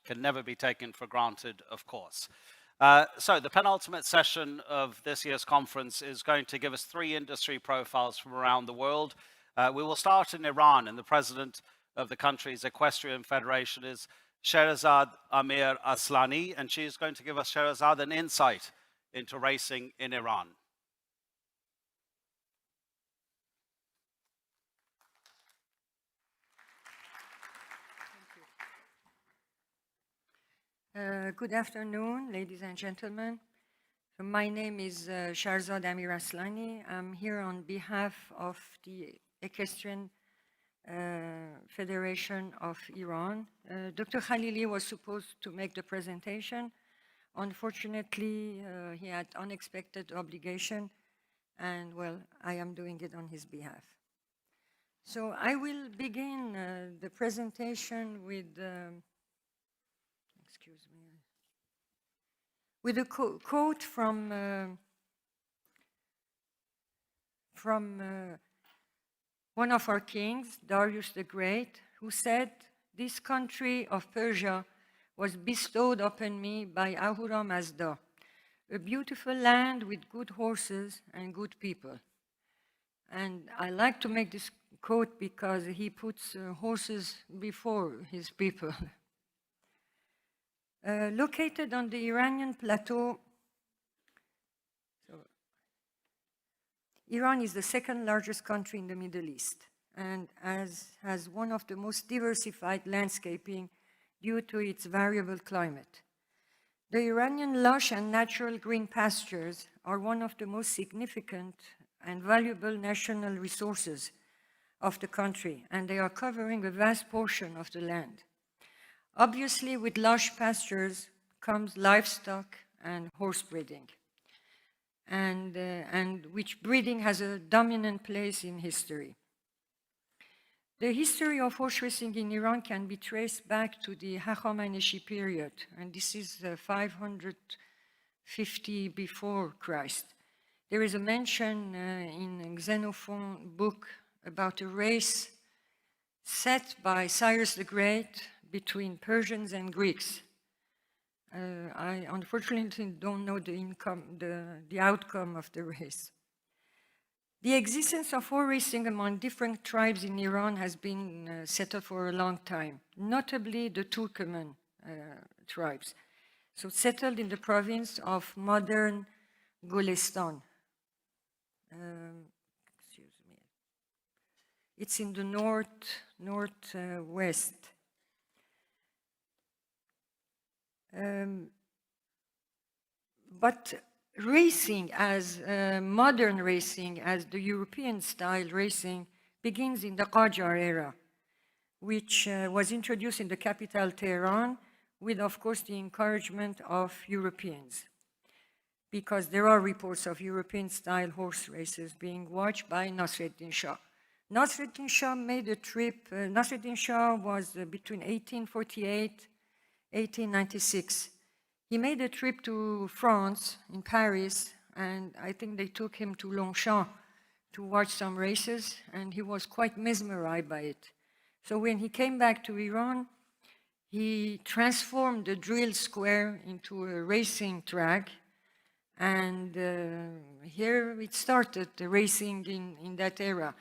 can never be taken for granted, of course. So the penultimate session of this year's conference is going to give us 3 industry profiles from around the world. We will start in Iran, and the president of the country's Equestrian Federation is Sherazad Amir Aslani, and she is going to give us, Sherazad, an insight into racing in Iran. Good afternoon, ladies and gentlemen. My name is Sherazad Amir Aslani. I'm here on behalf of the Equestrian Federation of Iran. Dr. Khalili was supposed to make the presentation. Unfortunately, he had unexpected obligation, and well, I am doing it on his behalf. So I will begin the presentation with with a quote from one of our kings, Darius the Great, who said, "This country of Persia was bestowed upon me by Ahura Mazda, a beautiful land with good horses and good people." And I like to make this quote because he puts horses before his people. Located on the Iranian plateau, Iran is the second largest country in the Middle East and has one of the most diversified landscaping due to its variable climate. The Iranian lush and natural green pastures are one of the most significant and valuable national resources of the country, and they are covering a vast portion of the land. Obviously, with lush pastures comes livestock and horse breeding, and which breeding has a dominant place in history. The history of horse racing in Iran can be traced back to the Hachamaneshi period, and this is 550 before Christ. There is a mention in Xenophon's book about a race set by Cyrus the Great between Persians and Greeks. I unfortunately don't know the outcome of the race. The existence of horse racing among different tribes in Iran has been settled for a long time, notably the Turkoman tribes, so settled in the province of modern Golestan. It's in the northwest. But racing as modern racing, as the European style racing, begins in the Qajar era, which was introduced in the capital Tehran with, of course, the encouragement of Europeans, because there are reports of European style horse races being watched by Nasreddin Shah. Nasreddin Shah made a trip. Nasreddin Shah was between 1848 1896. He made a trip to France, in Paris, and I think they took him to Longchamp to watch some races, and he was quite mesmerized by it. So when he came back to Iran, he transformed the drill square into a racing track, and here it started, the racing in that era.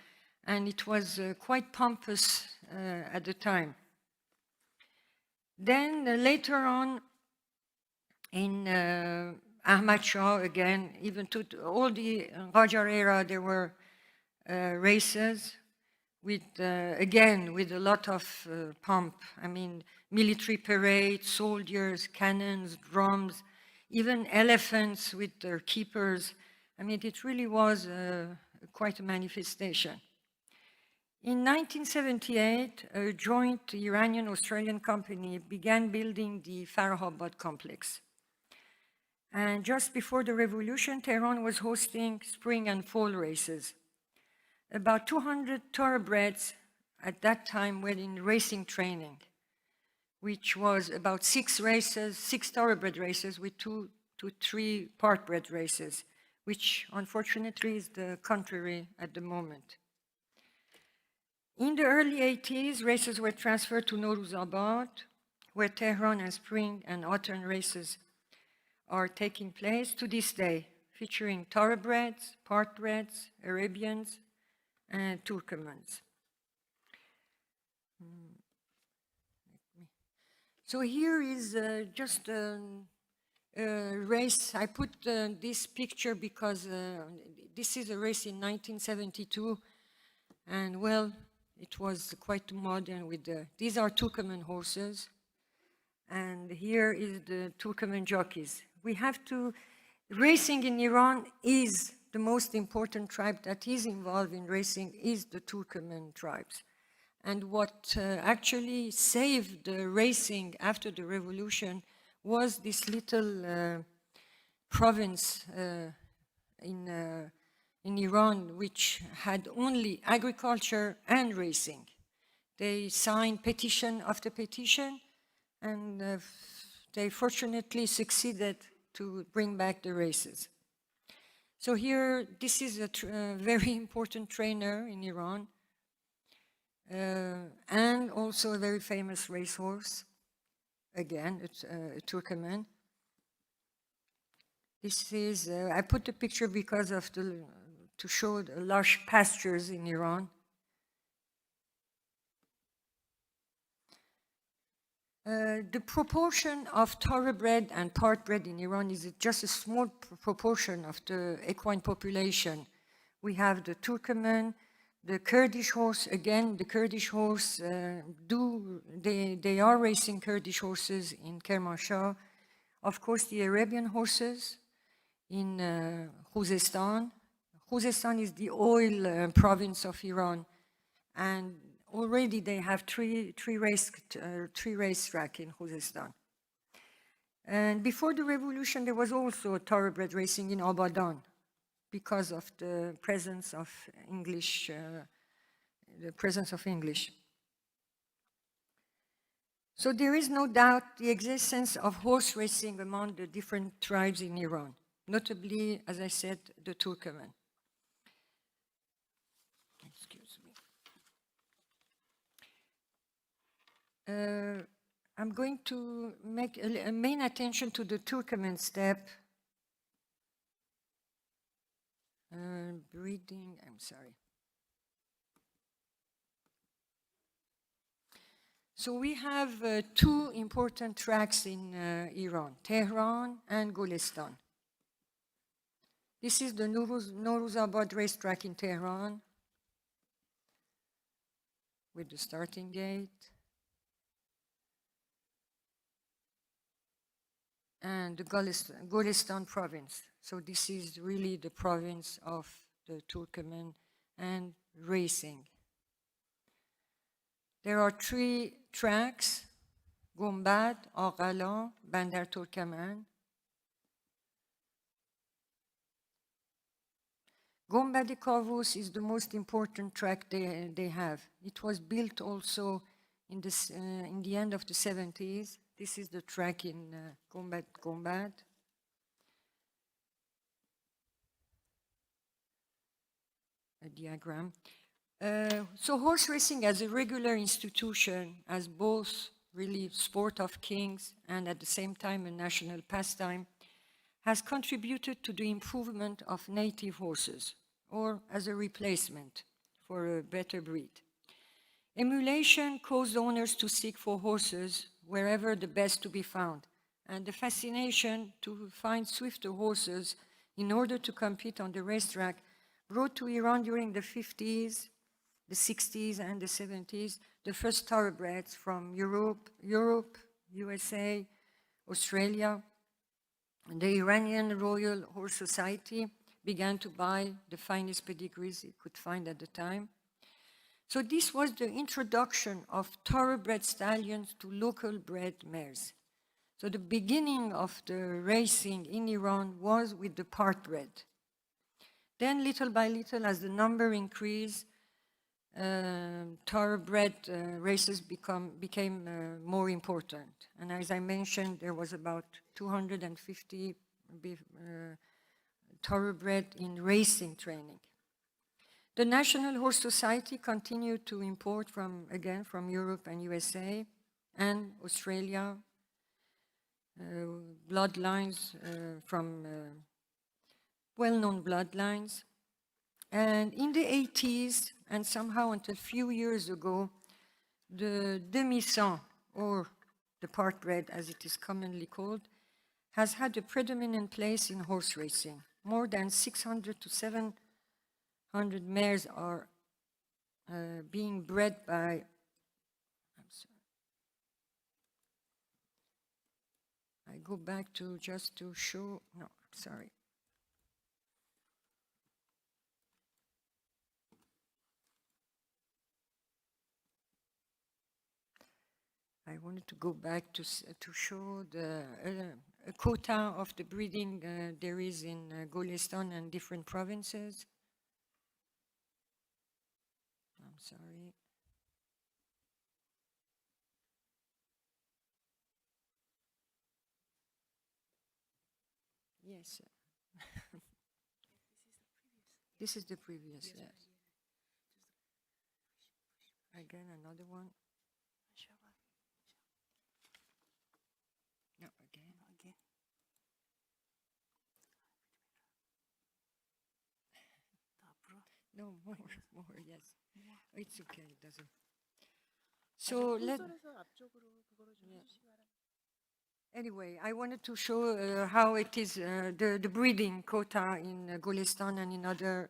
And it was quite pompous at the time. Then later on, in Ahmad Shah again, even to all the Qajar era, there were races with, again, with a lot of pomp. I mean, military parades, soldiers, cannons, drums, even elephants with their keepers. I mean, it really was quite a manifestation. In 1978, a joint Iranian-Australian company began building the Farhabad complex. And just before the revolution, Tehran was hosting spring and fall races. About 200 thoroughbreds at that time were in racing training, which was about 6 thoroughbred races with 2 to 3 partbred races, which unfortunately is the contrary at the moment. In the early 80s, races were transferred to Nowruzabad, where Tehran and spring and autumn races are taking place to this day, featuring thoroughbreds, partbreds, Arabians, and Turkomans. So here is just a race. I put this picture because this is a race in 1972, and well, it was quite modern with these are Turkoman horses, and here is the Turkoman jockeys. We have to, racing in Iran is the most important tribe that is involved in racing is the Turkoman tribes. And what actually saved the racing after the revolution was this little province in Iran, which had only agriculture and racing. They signed petition after petition, and they fortunately succeeded to bring back the races. So here, this is a very important trainer in Iran, and also a very famous racehorse. Again, it's a Turkoman. This is, I put the picture because of to show the lush pastures in Iran. The proportion of thoroughbred and partbred in Iran is just a small proportion of the equine population. We have the Turkoman, the Kurdish horse. Again, the Kurdish horse, they are racing Kurdish horses in Kermanshah. Of course, the Arabian horses in Khuzestan. Khuzestan is the oil province of Iran, and already they have three racetrack in Khuzestan. And before the revolution, there was also thoroughbred racing in Abadan because of the presence of English. So there is no doubt the existence of horse racing among the different tribes in Iran, notably, as I said, the Turkoman. Excuse me. I'm going to make a main attention to the Turkoman steppe. Breeding, I'm sorry. So we have two important tracks in Iran, Tehran and Golestan. This is the Nowruzabad racetrack in Tehran with the starting gate. And the Golestan province. So this is really the province of the Turkoman and racing. There are three tracks, Gumbad, Aghala, Bandar Turkaman. Gumbad Kavus is the most important track they have. It was built also in the end of the 70s. This is the track in Gumbad. A diagram. So horse racing as a regular institution, as both really sport of kings and at the same time a national pastime, has contributed to the improvement of native horses, or as a replacement for a better breed. Emulation caused owners to seek for horses wherever the best to be found, and the fascination to find swifter horses in order to compete on the racetrack brought to Iran during the 50s, the 60s, and the 70s the first thoroughbreds from Europe, USA, Australia. And the Iranian Royal Horse Society began to buy the finest pedigrees it could find at the time. So this was the introduction of thoroughbred stallions to local bred mares. So the beginning of the racing in Iran was with the partbred. Then little by little, as the number increased, thoroughbred races became more important. And as I mentioned, there was about 250 thoroughbred in racing training. The National Horse Society continued to import from Europe and USA, and Australia, bloodlines from well-known bloodlines. And in the 80s, and somehow until a few years ago, the demi-sang, or the part-bred as it is commonly called, has had a predominant place in horse racing. More than 600 to 700 mares are being bred by, I go back to just to show, no, sorry. I wanted to go back to show the quota of the breeding there is in Golestan and different provinces. I'm sorry. Yes. This is the previous, yes. Again, another one. No, again. No, more, yes. It's okay, it doesn't. So let. Yeah. Anyway, I wanted to show how it is the breeding quota in Golestan and in other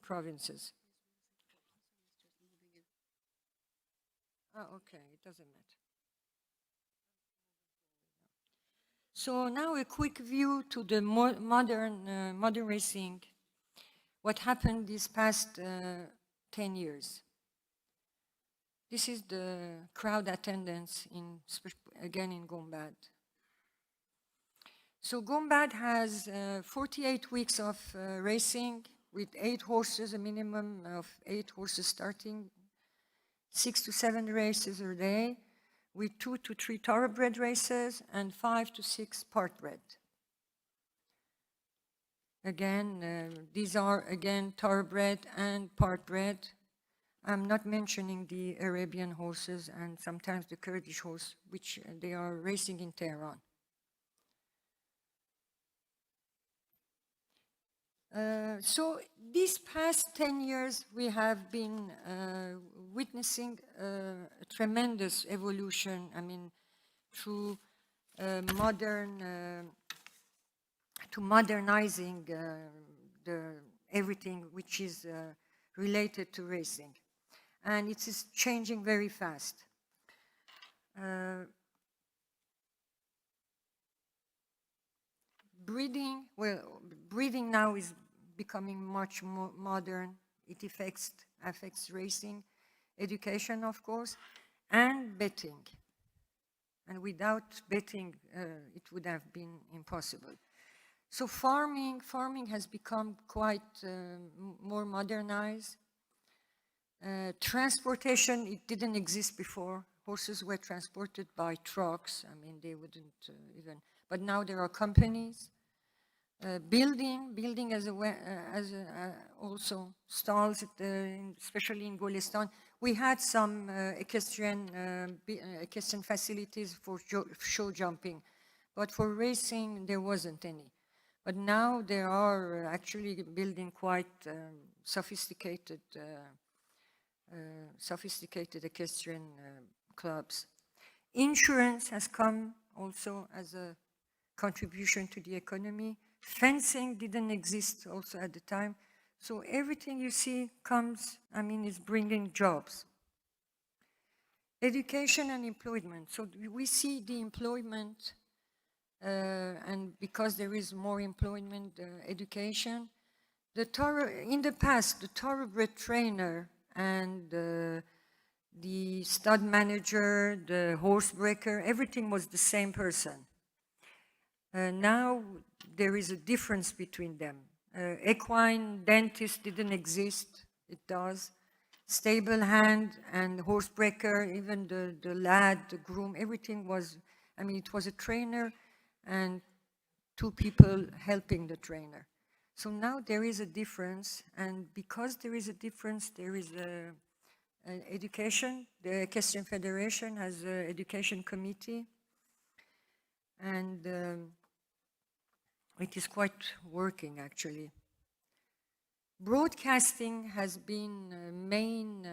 provinces. Oh, okay, it doesn't matter. So now a quick view to the modern racing. What happened these past 10 years. This is the crowd attendance again in Gombad. So Gombad has 48 weeks of racing with 8 horses, a minimum of 8 horses starting, 6 to 7 races a day, with 2 to 3 thoroughbred races and 5 to 6 partbred. Again, these are again thoroughbred and partbred. I'm not mentioning the Arabian horses and sometimes the Kurdish horse, which they are racing in Tehran. So these past 10 years, we have been witnessing a tremendous evolution, I mean, through modernizing everything which is related to racing. And it is changing very fast. Breeding now is becoming much more modern. It affects racing, education, of course, and betting. And without betting, it would have been impossible. So farming has become quite more modernized. Transportation, it didn't exist before. Horses were transported by trucks. I mean, they wouldn't even, but now there are companies. Building as also stalls, especially in Golestan. We had some equestrian facilities for show jumping, but for racing, there wasn't any. But now there are actually building quite sophisticated equestrian clubs. Insurance has come also as a contribution to the economy. Fencing didn't exist also at the time. So everything you see comes, I mean, is bringing jobs. Education and employment. So we see the employment, and because there is more employment, education. In the past, the thoroughbred trainer and the stud manager, the horse breaker, everything was the same person. Now there is a difference between them. Equine dentist didn't exist, it does. Stable hand and horse breaker, even the lad, the groom, everything was, I mean, it was a trainer and 2 people helping the trainer. So now there is a difference, and because there is a difference, there is education. The Equestrian Federation has an education committee, and it is quite working actually. Broadcasting has been a main,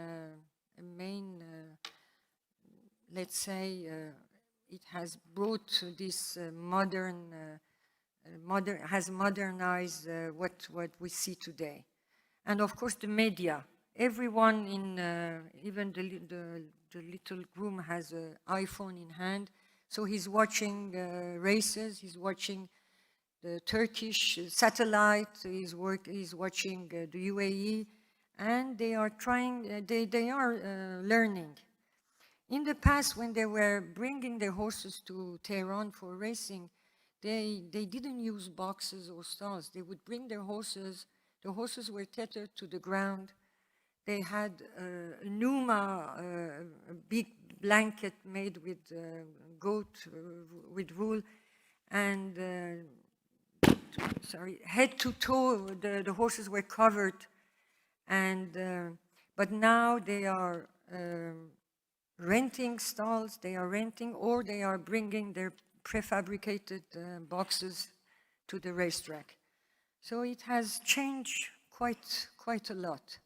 let's say, it has brought this has modernized what we see today. And of course the media. Everyone in, even the little groom has an iPhone in hand, so he's watching races, he's watching the Turkish satellite, he's watching the UAE, and they are trying, they are learning. In the past, when they were bringing their horses to Tehran for racing, they didn't use boxes or stalls. They would bring their horses. The horses were tethered to the ground. They had a Numa, a big blanket made with goat, with wool, and head to toe, the horses were covered. And but now they are renting stalls, they are renting, or they are bringing their prefabricated boxes to the racetrack. So it has changed quite a lot.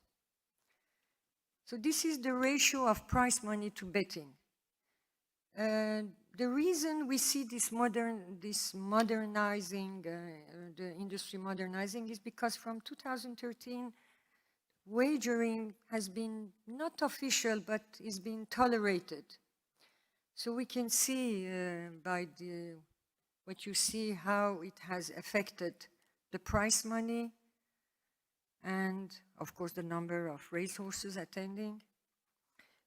So this is the ratio of prize money to betting. The reason we see this modernizing, the industry modernizing, is because from 2013, wagering has been not official, but is being tolerated. So we can see by what you see how it has affected the prize money and, of course, the number of racehorses attending.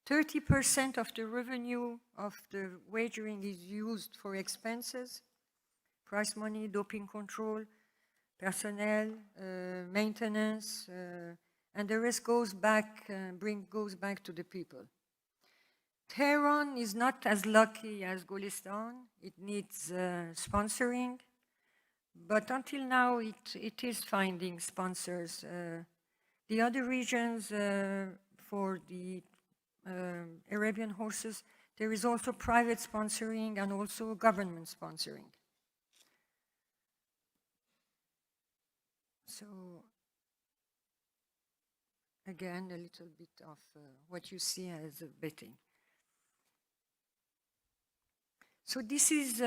30% of the revenue of the wagering is used for expenses, prize money, doping control, personnel, maintenance, and the rest goes back to the people. Tehran is not as lucky as Gulistan. It needs sponsoring, but until now it is finding sponsors. The other regions for the Arabian horses, there is also private sponsoring and also government sponsoring. So again, a little bit of what you see as betting. So this is,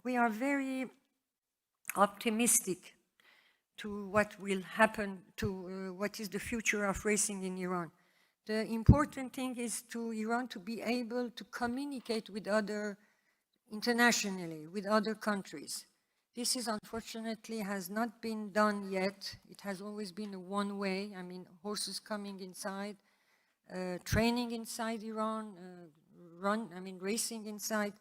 we are very optimistic to what will happen, to what is the future of racing in Iran. The important thing is to Iran to be able to communicate with internationally, with other countries. This is unfortunately has not been done yet. It has always been a one way. I mean, horses coming inside, training inside Iran, racing inside.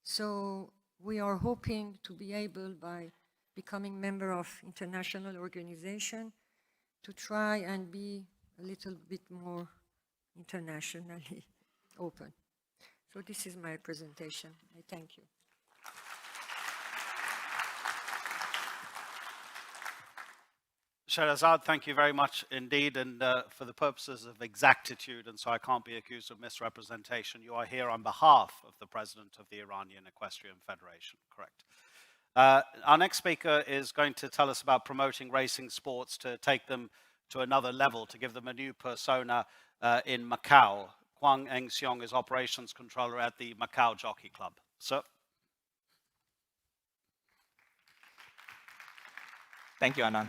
So we are hoping to be able, by becoming member of international organization, to try and be a little bit more internationally open. So this is my presentation. I thank you. Sherazad, thank you very much indeed, and for the purposes of exactitude, and so I can't be accused of misrepresentation, you are here on behalf of the President of the Iranian Equestrian Federation, correct? Our next speaker is going to tell us about promoting racing sports to take them to another level, to give them a new persona in Macau. Kwang Seong is Operations Controller at the Macau Jockey Club. Sir. Thank you, Anand.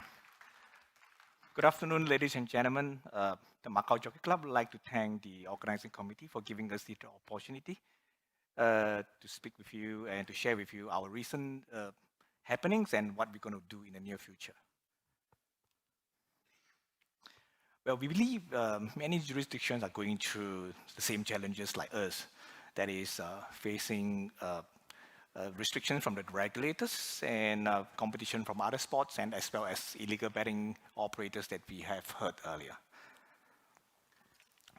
Good afternoon, ladies and gentlemen. The Macau Jockey Club would like to thank the organizing committee for giving us the opportunity to speak with you and to share with you our recent happenings and what we're going to do in the near future. Well, we believe many jurisdictions are going through the same challenges like us, that is facing restrictions from the regulators and competition from other sports, and as well as illegal betting operators that we have heard earlier.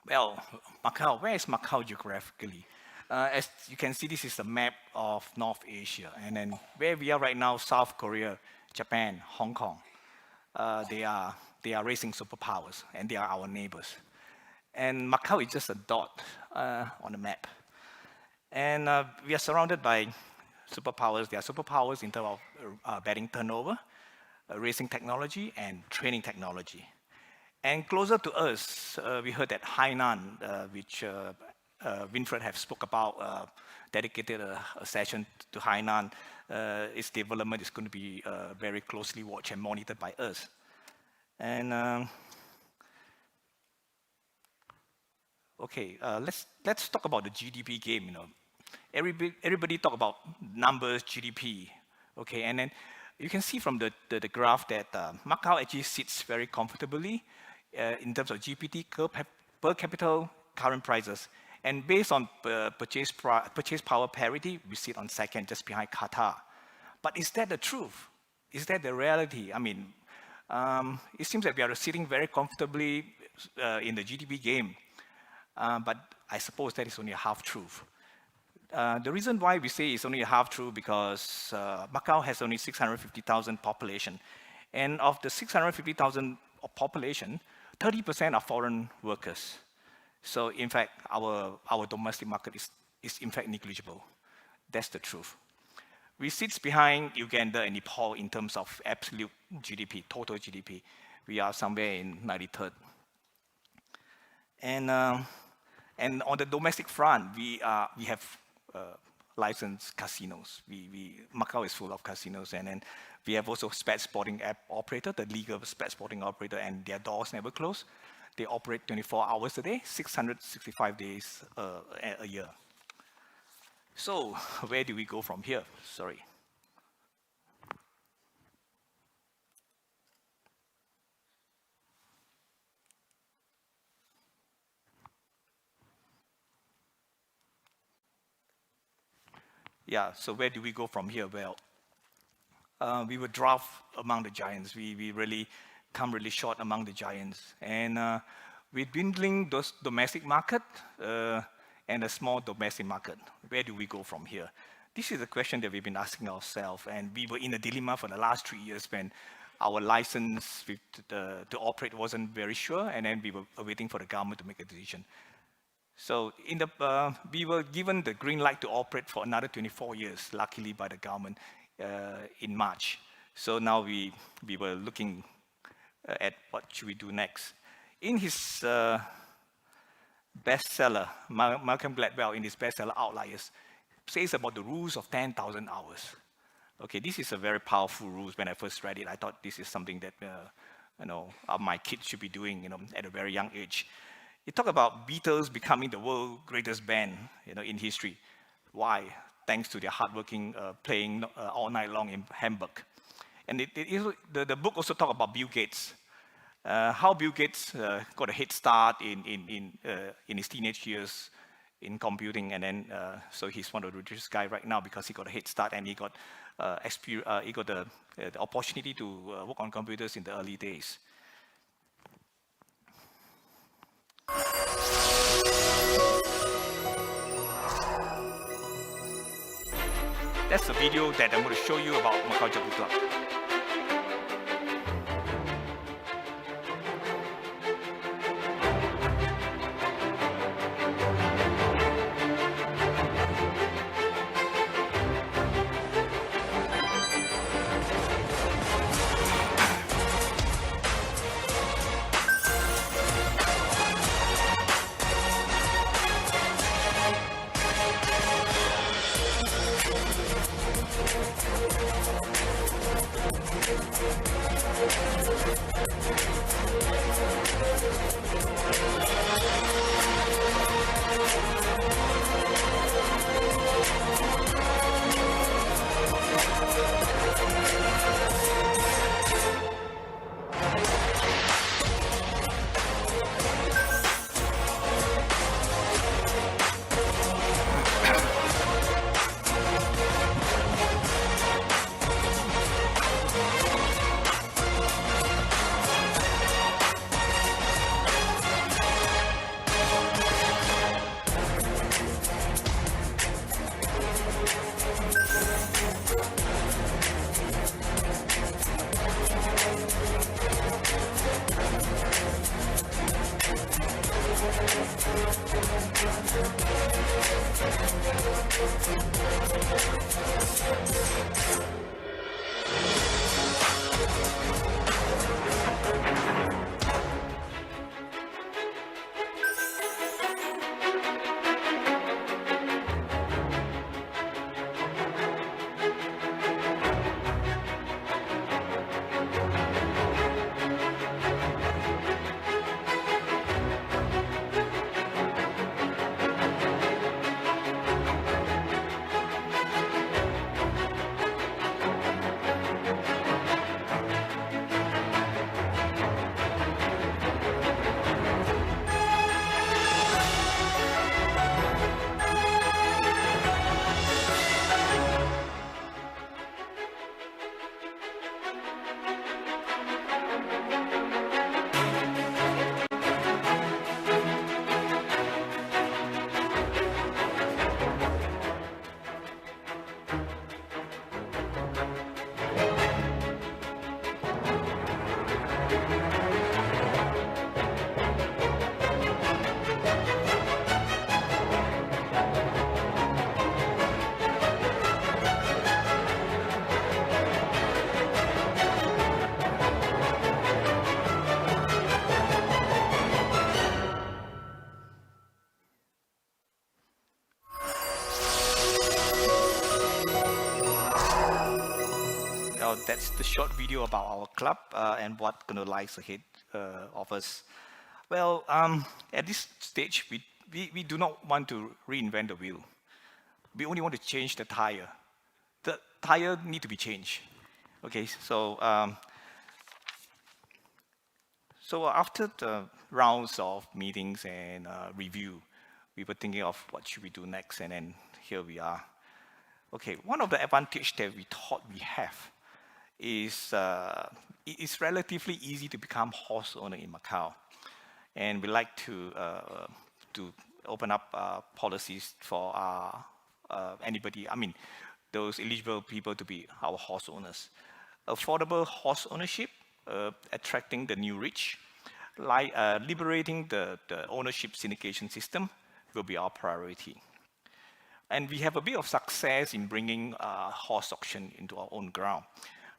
Well, Macau, where is Macau geographically? As you can see, this is a map of North Asia, and then where we are right now, South Korea, Japan, Hong Kong, they are racing superpowers, and they are our neighbors. And Macau is just a dot on the map. And we are surrounded by superpowers. There are superpowers in terms of betting turnover, racing technology, and training technology. And closer to us, we heard that Hainan, which Winfred have spoke about, dedicated a session to Hainan. Its development is going to be very closely watched and monitored by us. And okay, let's talk about the GDP game. You know, everybody talk about numbers, GDP. Okay, and then you can see from the graph that Macau actually sits very comfortably in terms of GPT per capita current prices. And based on purchase power parity, we sit on second, just behind Qatar. But is that the truth? Is that the reality? I mean, it seems that we are sitting very comfortably in the GDP game. But I suppose that is only a half-truth. The reason why we say it's only a half-truth because Macau has only 650,000 population. And of the 650,000 population, 30% are foreign workers. So in fact, our domestic market is in fact negligible. That's the truth. We sit behind Uganda and Nepal in terms of absolute GDP, total GDP. We are somewhere in 93rd. And on the domestic front, we have licensed casinos. Macau is full of casinos, and then we have also sped sporting app operator, the legal sped sporting operator, and their doors never close. They operate 24 hours a day, 665 days a year. So where do we go from here? Sorry. Yeah, so where do we go from here? Well, we were draft among the giants. We really come really short among the giants. And we're dwindling those domestic market and a small domestic market. Where do we go from here? This is a question that we've been asking ourselves, and we were in a dilemma for the last 3 years when our license to operate wasn't very sure, and then we were waiting for the government to make a decision. So we were given the green light to operate for another 24 years, luckily by the government in March. So now we were looking at what should we do next. In his bestseller, Malcolm Gladwell, in his bestseller Outliers, says about the rules of 10,000 hours. Okay, this is a very powerful rule. When I first read it, I thought this is something that my kids should be doing, at a very young age. It talks about Beatles becoming the world's greatest band, in history. Why? Thanks to their hardworking playing all night long in Hamburg. And the book also talks about Bill Gates. How Bill Gates got a head start in his teenage years in computing, and then so he's one of the richest guys right now because he got a head start and he got the opportunity to work on computers in the early days. That's the video that I'm going to show you about Macau Jockey Club. that's the short video about our club and what gonna lies ahead of us. Well, at this stage, we do not want to reinvent the wheel. We only want to change the tire. The tire need to be changed. Okay, so after the rounds of meetings and review, we were thinking of what should we do next, and then here we are. Okay, one of the advantage that we thought we have is it is relatively easy to become horse owner in Macau, and we like to open up policies for anybody. I mean, those eligible people to be our horse owners. Affordable horse ownership, attracting the new rich, like liberating the ownership syndication system will be our priority. And we have a bit of success in bringing horse auction into our own ground.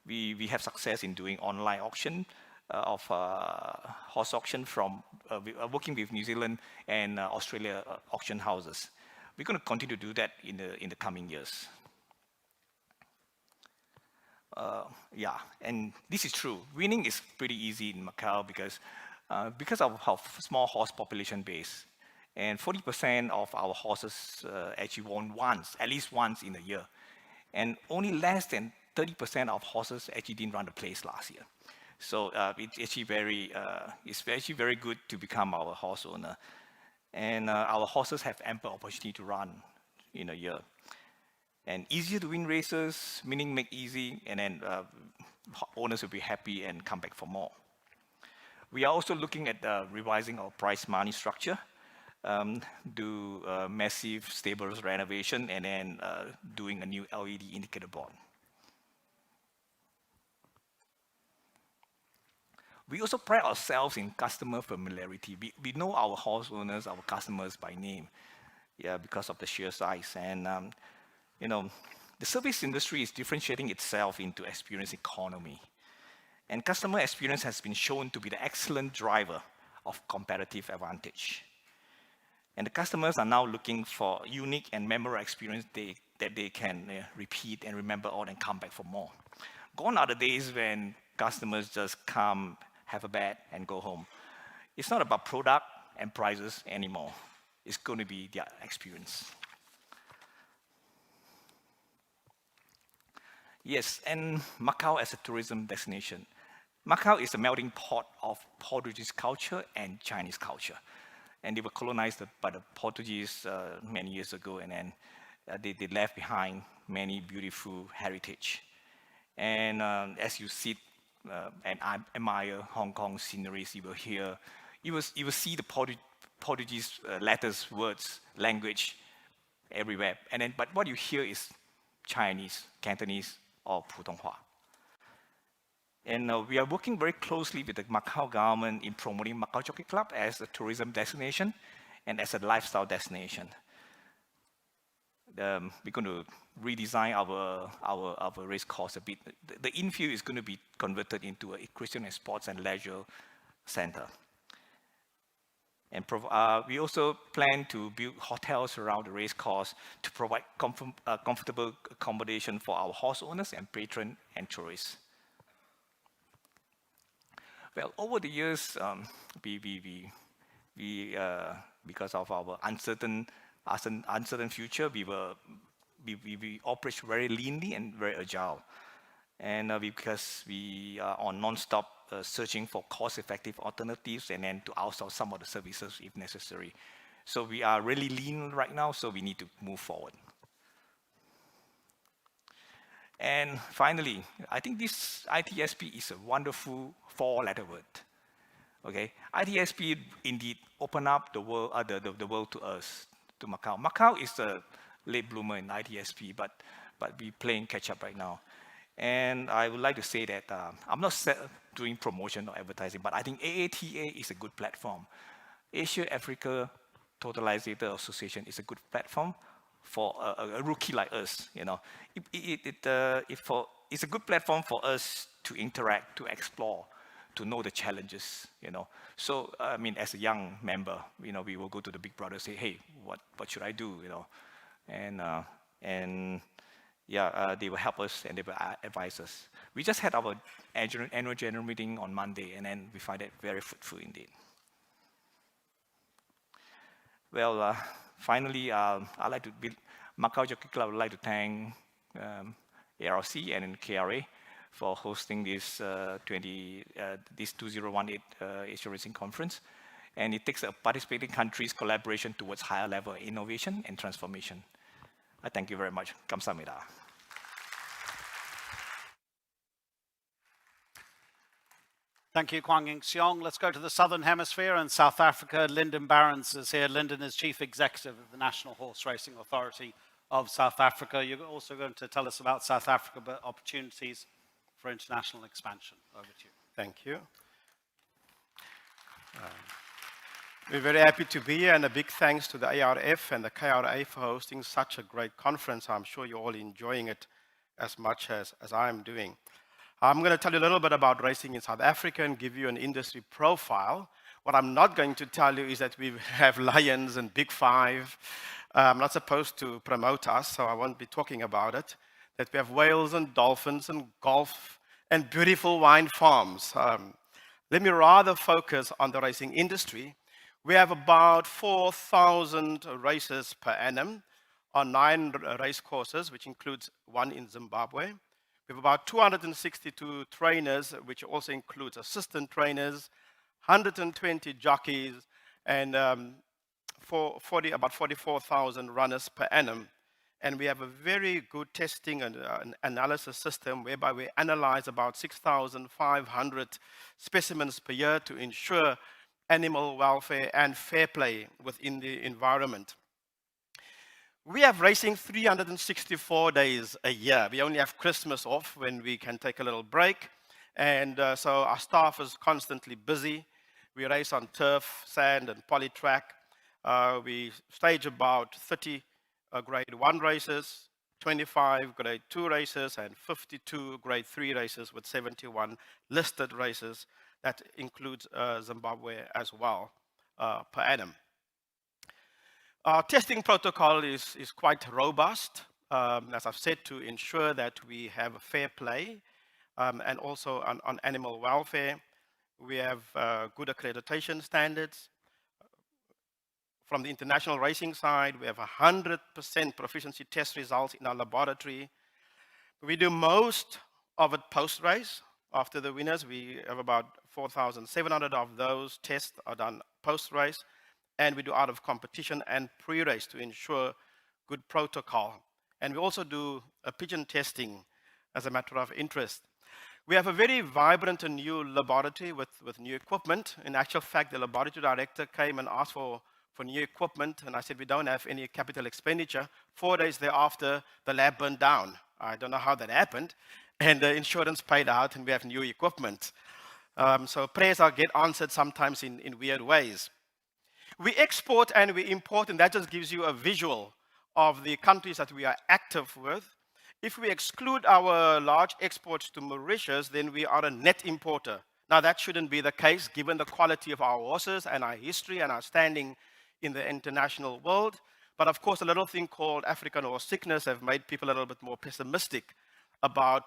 We have success in doing online auction of horse auction from working with New Zealand and Australia auction houses. We're going to continue to do that in the coming years. Yeah, and this is true. Winning is pretty easy in Macau because of how small horse population base. And 40% of our horses actually won once, at least once in a year. And only less than 30% of horses actually didn't run the place last year. So it's actually very good to become our horse owner. And our horses have ample opportunity to run in a year. And easier to win races, meaning make easy, and then owners will be happy and come back for more. We are also looking at revising our prize money structure, do massive stables renovation, and then doing a new LED indicator board. We also pride ourselves in customer familiarity. We know our horse owners, our customers by name, yeah, because of the sheer size. And you know, the service industry is differentiating itself into experience economy. And customer experience has been shown to be the excellent driver of competitive advantage. And the customers are now looking for unique and memorable experience that they can repeat and remember all and come back for more. Gone are the days when customers just come, have a bet, and go home. It's not about product and prices anymore. It's going to be their experience. Yes, and Macau as a tourism destination. Macau is a melting pot of Portuguese culture and Chinese culture. And they were colonized by the Portuguese many years ago, and then they left behind many beautiful heritage. And as you sit and admire Hong Kong sceneries, you will see the Portuguese letters, words, language everywhere. And then, but what you hear is Chinese, Cantonese, or Putonghua. And we are working very closely with the Macau government in promoting Macau Jockey Club as a tourism destination and as a lifestyle destination. We're going to redesign our race course a bit. The infield is going to be converted into a Christian and sports and leisure center. And we also plan to build hotels around the race course to provide comfortable accommodation for our horse owners and patrons and tourists. Well, over the years, because of our uncertain future, we operate very leanly and very agile. And because we are on non-stop searching for cost-effective alternatives and then to outsource some of the services if necessary. So we are really lean right now, so we need to move forward. And finally, I think this ITSP is a wonderful four-letter word. Okay, ITSP indeed opened up the world, the world to us, to Macau. Macau is a late bloomer in ITSP, but we're playing catch up right now. And I would like to say that I'm not doing promotion or advertising, but I think AATA is a good platform. Asia Africa Totalizator Association is a good platform for a rookie like us. You know, it's a good platform for us to interact, to explore, to know the challenges. You know, so I mean, as a young member, you know, we will go to the big brother and say, hey, what should I do? You know, and they will help us and they will advise us. We just had our annual general meeting on Monday, and then we find it very fruitful indeed. Well, finally, I'd like to Macau Jockey Club would like to thank ARC and KRA for hosting this 2018 Asia Racing Conference. And it takes a participating country's collaboration towards higher level innovation and transformation. I thank you very much. Kamsahamnida. Thank you, Kwang and Seong. Let's go to the Southern Hemisphere and South Africa. Lyndon Barends is here. Lyndon is Chief Executive of the National Horse Racing Authority of South Africa. You're also going to tell us about South Africa, but opportunities for international expansion. Over to you. Thank you. We're very happy to be here, and a big thanks to the ARF and the KRA for hosting such a great conference. I'm sure you're all enjoying it as much as I'm doing. I'm going to tell you a little bit about racing in South Africa and give you an industry profile. What I'm not going to tell you is that we have lions and Big Five. I'm not supposed to promote us, so I won't be talking about it. That we have whales and dolphins and golf and beautiful wine farms. Let me rather focus on the racing industry. We have about 4,000 races per annum on 9 race courses, which includes one in Zimbabwe. We have about 262 trainers, which also includes assistant trainers, 120 jockeys, and about 44,000 runners per annum. And we have a very good testing and analysis system whereby we analyze about 6,500 specimens per year to ensure animal welfare and fair play within the environment. We have racing 364 days a year. We only have Christmas off when we can take a little break. And so our staff is constantly busy. We race on turf, sand, and poly track. We stage about 30 grade 1 races, 25 grade 2 races, and 52 grade 3 races with 71 listed races. That includes Zimbabwe as well per annum. Our testing protocol is quite robust, as I've said, to ensure that we have a fair play and also on animal welfare. We have good accreditation standards. From the international racing side, we have 100% proficiency test results in our laboratory. We do most of it post-race. After the winners, we have about 4,700 of those tests are done post-race, and we do out of competition and pre-race to ensure good protocol. And we also do a pigeon testing as a matter of interest. We have a very vibrant and new laboratory with new equipment. In actual fact, the laboratory director came and asked for new equipment, and I said, we don't have any capital expenditure. 4 days thereafter, the lab burned down. I don't know how that happened. And the insurance paid out, and we have new equipment. So prayers get answered sometimes in weird ways. We export and we import, and that just gives you a visual of the countries that we are active with. If we exclude our large exports to Mauritius, then we are a net importer. Now, that shouldn't be the case, given the quality of our horses and our history and our standing in the international world. But of course, a little thing called African horse sickness have made people a little bit more pessimistic about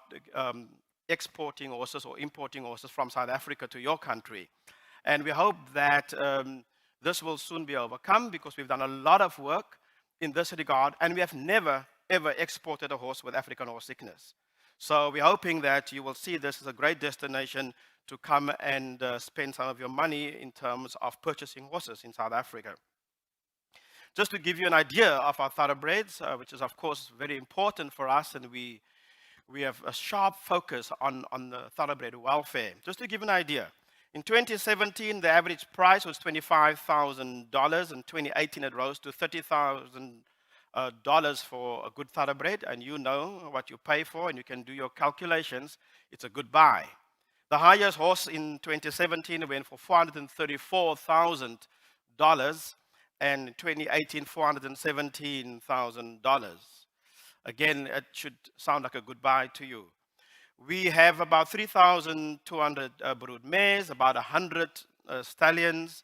exporting horses or importing horses from South Africa to your country. And we hope that this will soon be overcome, because we've done a lot of work in this regard, and we have never, ever exported a horse with African horse sickness. So we're hoping that you will see this as a great destination to come and spend some of your money in terms of purchasing horses in South Africa. Just to give you an idea of our thoroughbreds, which is of course very important for us, and we have a sharp focus on the thoroughbred welfare. Just to give an idea, in 2017, the average price was $25,000. In 2018, it rose to $30,000 for a good thoroughbred, and you know what you pay for, and you can do your calculations. It's a good buy. The highest horse in 2017 went for $434,000, and in 2018, $417,000. Again, it should sound like a good buy to you. We have about 3,200 brood mares, about 100 stallions,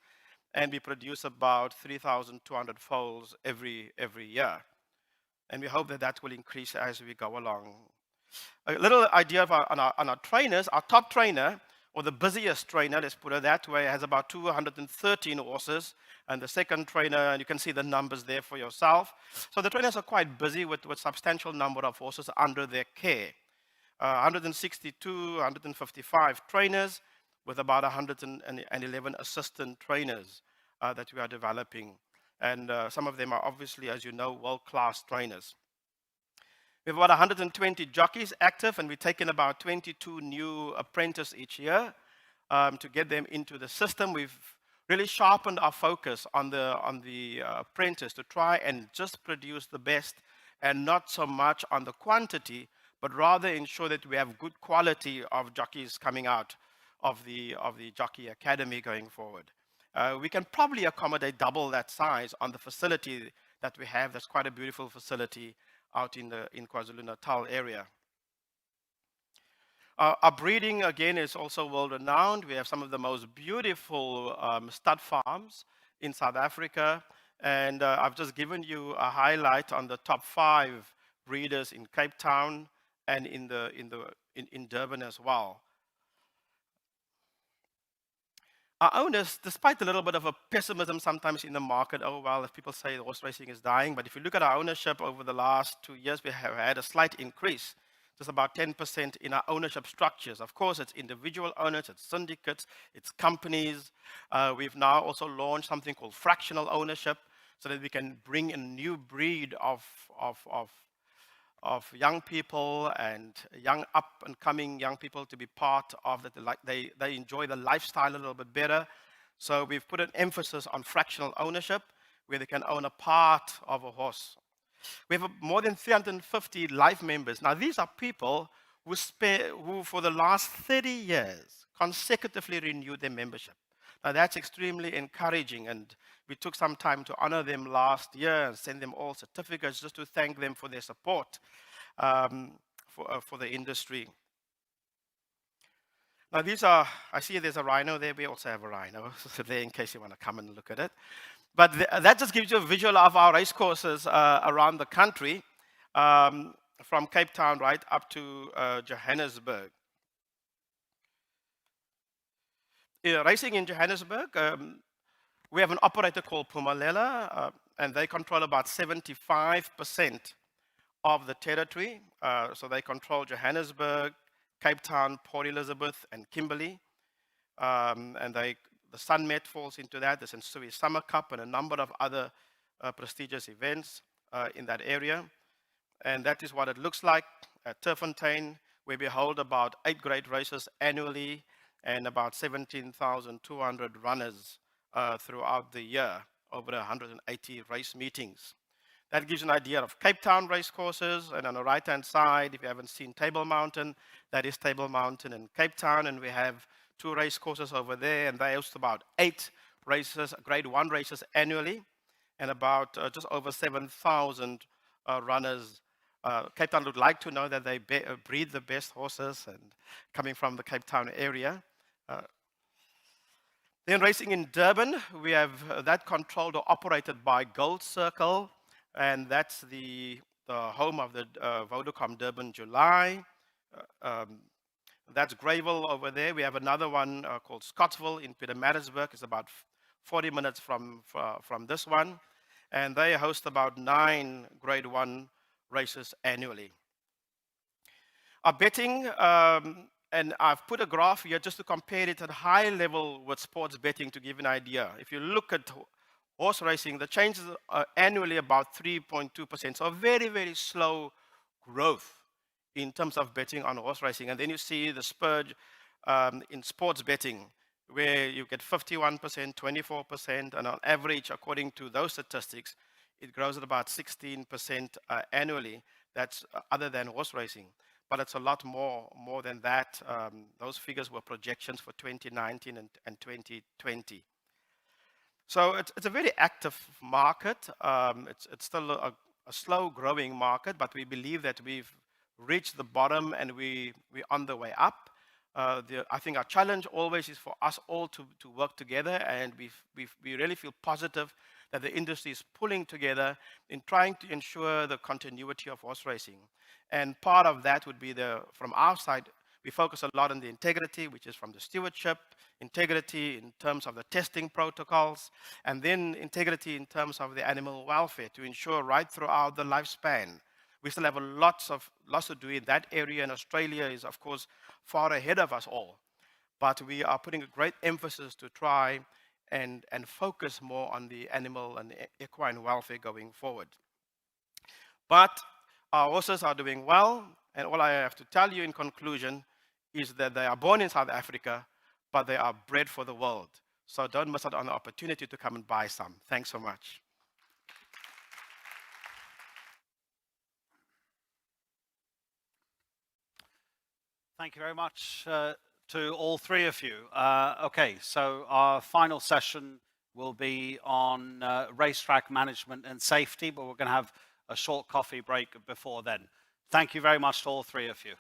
and we produce about 3,200 foals every year. And we hope that that will increase as we go along. A little idea of on our trainers. Our top trainer, or the busiest trainer, let's put it that way, has about 213 horses. And the second trainer, and you can see the numbers there for yourself. So the trainers are quite busy with substantial number of horses under their care. 162, 155 trainers with about 111 assistant trainers that we are developing. And some of them are obviously, as you know, world-class trainers. We have about 120 jockeys active, and we've taken about 22 new apprentices each year to get them into the system. We've really sharpened our focus on the apprentice to try and just produce the best, and not so much on the quantity, but rather ensure that we have good quality of jockeys coming out of the jockey academy going forward. We can probably accommodate double that size on the facility that we have. That's quite a beautiful facility out in KwaZulu-Natal area. Our breeding, again, is also world-renowned. We have some of the most beautiful stud farms in South Africa. And I've just given you a highlight on the top 5 breeders in Cape Town and in Durban as well. Our owners, despite a little bit of a pessimism sometimes in the market, oh, well, if people say horse racing is dying, but if you look at our ownership over the last 2 years, we have had a slight increase, just about 10% in our ownership structures. Of course, it's individual owners, it's syndicates, it's companies. We've now also launched something called fractional ownership, so that we can bring a new breed of young people and young up-and-coming young people to be part of that. They enjoy the lifestyle a little bit better. So we've put an emphasis on fractional ownership, where they can own a part of a horse. We have more than 350 life members. Now, these are people who for the last 30 years consecutively renewed their membership. Now, that's extremely encouraging, and we took some time to honor them last year and send them all certificates just to thank them for their support for the industry. Now, I see there's a rhino there. We also have a rhino, so there in case you want to come and look at it. But that just gives you a visual of our race courses around the country, from Cape Town right up to Johannesburg. Racing in Johannesburg, we have an operator called Pumalela, and they control about 75% of the territory. So they control Johannesburg, Cape Town, Port Elizabeth, and Kimberley. And the Sunmet falls into that. There's Nsui Summer Cup and a number of other prestigious events in that area. And that is what it looks like at Turffontein, where we hold about 8 great races annually and about 17,200 runners throughout the year, over 180 race meetings. That gives you an idea of Cape Town race courses. And on the right-hand side, if you haven't seen Table Mountain, that is Table Mountain in Cape Town. And we have 2 race courses over there, and they host about 8 races, Grade 1 races annually, and about just over 7,000 runners. Cape Town would like to know that they breed the best horses, and coming from the Cape Town area. Then racing in Durban, we have that controlled or operated by Gold Circle, and that's the home of the Vodacom Durban July. That's Greyville over there. We have another one called Scottsville in Pietermaritzburg. It's about 40 minutes from this one. And they host about 9 Grade 1 races annually. Our betting, and I've put a graph here just to compare it at high level with sports betting to give an idea. If you look at horse racing, the changes are annually about 3.2%. So a very, very slow growth in terms of betting on horse racing. And then you see the spurge in sports betting, where you get 51%, 24%, and on average, according to those statistics, it grows at about 16% annually. That's other than horse racing. But it's a lot more than that. Those figures were projections for 2019 and 2020. So it's a very active market. It's still a slow-growing market, but we believe that we've reached the bottom and we're on the way up. I think our challenge always is for us all to work together, and we really feel positive that the industry is pulling together in trying to ensure the continuity of horse racing. And part of that would be from our side, we focus a lot on the integrity, which is from the stewardship, integrity in terms of the testing protocols, and then integrity in terms of the animal welfare to ensure right throughout the lifespan. We still have lots to do in that area, and Australia is, of course, far ahead of us all. But we are putting a great emphasis to try and focus more on the animal and equine welfare going forward. But our horses are doing well, and all I have to tell you in conclusion is that they are born in South Africa, but they are bred for the world. So don't miss out on the opportunity to come and buy some. Thanks so much. Thank you very much to all three of you. Okay, so our final session will be on racetrack management and safety, but we're going to have a short coffee break before then. Thank you very much to all three of you.